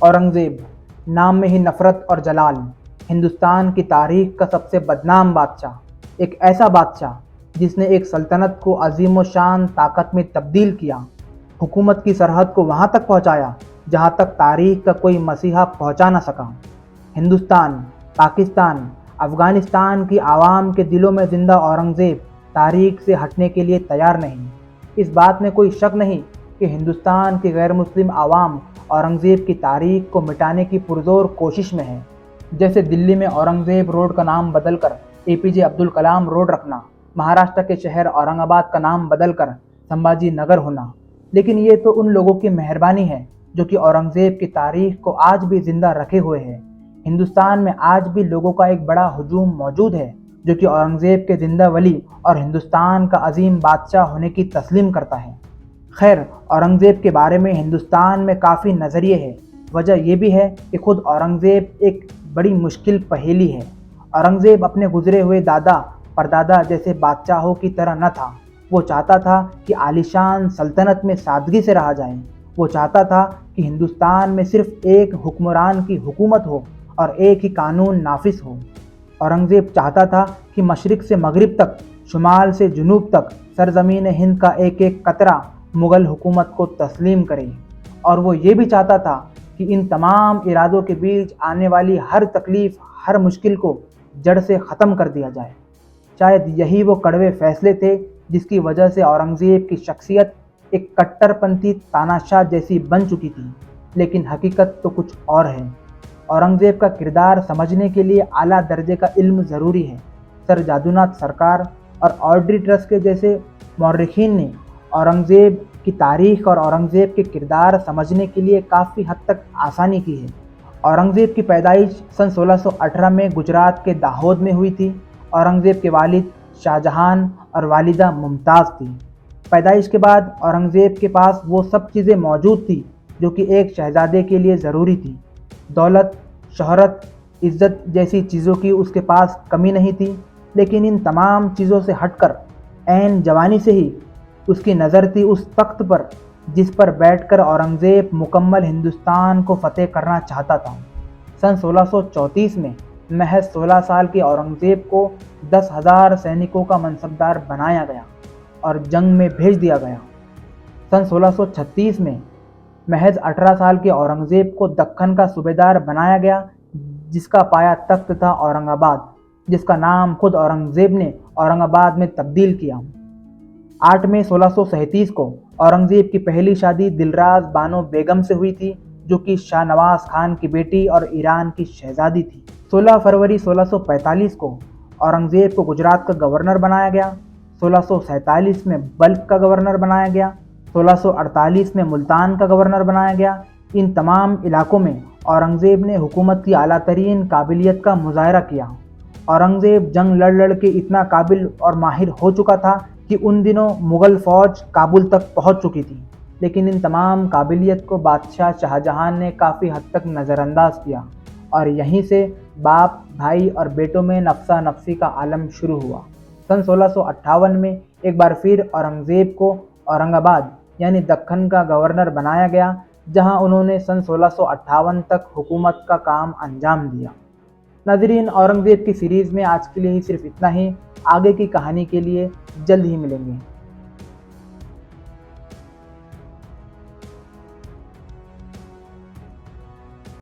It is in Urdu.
اورنگزیب، نام میں ہی نفرت اور جلال، ہندوستان کی تاریخ کا سب سے بدنام بادشاہ، ایک ایسا بادشاہ جس نے ایک سلطنت کو عظیم و شان طاقت میں تبدیل کیا، حکومت کی سرحد کو وہاں تک پہنچایا جہاں تک تاریخ کا کوئی مسیحا پہنچا نہ سکا۔ ہندوستان، پاکستان، افغانستان کی عوام کے دلوں میں زندہ اورنگزیب تاریخ سے ہٹنے کے لیے تیار نہیں۔ اس بات میں کوئی شک نہیں کہ ہندوستان کی غیر مسلم عوام اورنگزیب کی تاریخ کو مٹانے کی پرزور کوشش میں ہے۔ جیسے دلی میں اورنگزیب روڈ کا نام بدل کر APJ عبدالکلام روڈ رکھنا، مہاراشٹر کے شہر اورنگ آباد کا نام بدل کر سمبھاجی نگر ہونا۔ لیکن یہ تو ان لوگوں کی مہربانی ہے جو کہ اورنگزیب کی تاریخ کو آج بھی زندہ رکھے ہوئے ہیں۔ ہندوستان میں آج بھی لوگوں کا ایک بڑا ہجوم موجود ہے جو کہ اورنگزیب کے زندہ ولی اور ہندوستان کا عظیم بادشاہ ہونے کی تسلیم کرتا ہے۔ خیر، اورنگزیب کے بارے میں ہندوستان میں کافی نظریے ہیں۔ وجہ یہ بھی ہے کہ خود اورنگزیب ایک بڑی مشکل پہیلی ہے۔ اورنگزیب اپنے گزرے ہوئے دادا پردادا جیسے بادشاہوں کی طرح نہ تھا۔ وہ چاہتا تھا کہ عالیشان سلطنت میں سادگی سے رہا جائے۔ وہ چاہتا تھا کہ ہندوستان میں صرف ایک حکمران کی حکومت ہو اور ایک ہی قانون نافذ ہو۔ اورنگزیب چاہتا تھا کہ مشرق سے مغرب تک، شمال سے جنوب تک سرزمین ہند کا ایک ایک قطرہ مغل حکومت کو تسلیم کرے، اور وہ یہ بھی چاہتا تھا کہ ان تمام ارادوں کے بیچ آنے والی ہر تکلیف، ہر مشکل کو جڑ سے ختم کر دیا جائے۔ شاید یہی وہ کڑوے فیصلے تھے جس کی وجہ سے اورنگزیب کی شخصیت ایک کٹر پنتھی تاناشاہ جیسی بن چکی تھی، لیکن حقیقت تو کچھ اور ہے۔ اورنگزیب کا کردار سمجھنے کے لیے اعلیٰ درجے کا علم ضروری ہے۔ سر جادوناتھ سرکار اور آڈری ٹرس کے جیسے مورخین نے اورنگزیب کی تاریخ اور اورنگزیب کے کردار سمجھنے کے لیے کافی حد تک آسانی کی ہے۔ اورنگزیب کی پیدائش سن 1618 میں گجرات کے داہود میں ہوئی تھی۔ اورنگزیب کے والد شاہ جہان اور والدہ ممتاز تھی۔ پیدائش کے بعد اورنگزیب کے پاس وہ سب چیزیں موجود تھیں جو کہ ایک شہزادے کے لیے ضروری تھی۔ دولت، شہرت، عزت جیسی چیزوں کی اس کے پاس کمی نہیں تھی، لیکن ان تمام چیزوں سے ہٹ کر عین جوانی سے ہی اس کی نظر تھی اس تخت پر جس پر بیٹھ کر اورنگزیب مکمل ہندوستان کو فتح کرنا چاہتا تھا۔ سن 1634 میں محض 16 سال کے اورنگزیب کو 10,000 سینکوں کا منصبدار بنایا گیا اور جنگ میں بھیج دیا گیا۔ سن 1636 میں محض 18 سال کے اورنگزیب کو دکن کا صوبیدار بنایا گیا، جس کا پایا تخت تھا اورنگ آباد، جس کا نام خود اورنگزیب نے اورنگ آباد میں تبدیل کیا۔ 8 مئی 1637 کو اورنگزیب کی پہلی شادی دلراز بانو بیگم سے ہوئی تھی، جو کہ شاہ نواز خان کی بیٹی اور ایران کی شہزادی تھی۔ 16 فروری 1645 کو اورنگزیب کو گجرات کا گورنر بنایا گیا۔ 1647 میں بلخ کا گورنر بنایا گیا۔ 1648 میں ملتان کا گورنر بنایا گیا۔ ان تمام علاقوں میں اورنگزیب نے حکومت کی اعلیٰ ترین قابلیت کا مظاہرہ کیا۔ اورنگزیب جنگ لڑ کے اتنا قابل اور ماہر ہو چکا تھا کہ ان دنوں مغل فوج کابل تک پہنچ چکی تھی، لیکن ان تمام قابلیت کو بادشاہ شاہ جہان نے کافی حد تک نظر انداز کیا، اور یہیں سے باپ، بھائی اور بیٹوں میں نفسا نفسی کا عالم شروع ہوا۔ سن 1658 میں ایک بار پھر اورنگزیب کو اورنگ آباد یعنی دکن کا گورنر بنایا گیا، جہاں انہوں نے سن 1658 تک حکومت کا کام انجام دیا۔ ناظرین، اورنگزیب کی سیریز میں آج کے لیے ہی صرف اتنا ہی۔ آگے کی کہانی کے لیے جلد ہی ملیں گے۔